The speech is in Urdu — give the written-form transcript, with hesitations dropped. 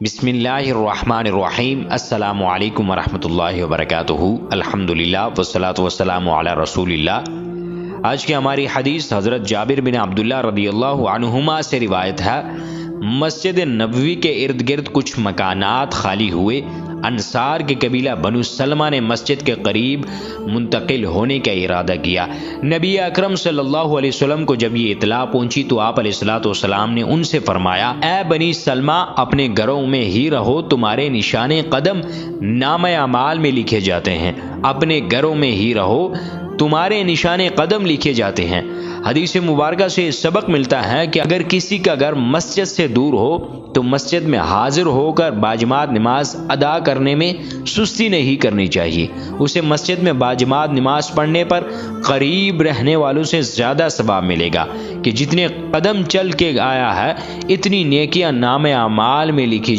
بسم اللہ الرحمن الرحیم۔ السلام علیکم ورحمۃ اللہ وبرکاتہ۔ الحمدللہ والصلاۃ والسلام علی رسول اللہ۔ آج کی ہماری حدیث حضرت جابر بن عبداللہ رضی اللہ عنہما سے روایت ہے۔ مسجد نبوی کے ارد گرد کچھ مکانات خالی ہوئے۔ انصار کے قبیلہ بنو سلمہ نے مسجد کے قریب منتقل ہونے کا ارادہ کیا۔ نبی اکرم صلی اللہ علیہ وسلم کو جب یہ اطلاع پہنچی تو آپ علیہ الصلوۃ والسلام نے ان سے فرمایا، اے بنی سلمہ، اپنے گھروں میں ہی رہو، تمہارے نشان قدم نامہ اعمال میں لکھے جاتے ہیں۔ اپنے گھروں میں ہی رہو، تمہارے نشان قدم لکھے جاتے ہیں۔ حدیث مبارکہ سے سبق ملتا ہے کہ اگر کسی کا گھر مسجد سے دور ہو تو مسجد میں حاضر ہو کر باجماعت نماز ادا کرنے میں سستی نہیں کرنی چاہیے۔ اسے مسجد میں باجماعت نماز پڑھنے پر قریب رہنے والوں سے زیادہ ثواب ملے گا کہ جتنے قدم چل کے آیا ہے اتنی نیکیاں نامہ اعمال میں لکھی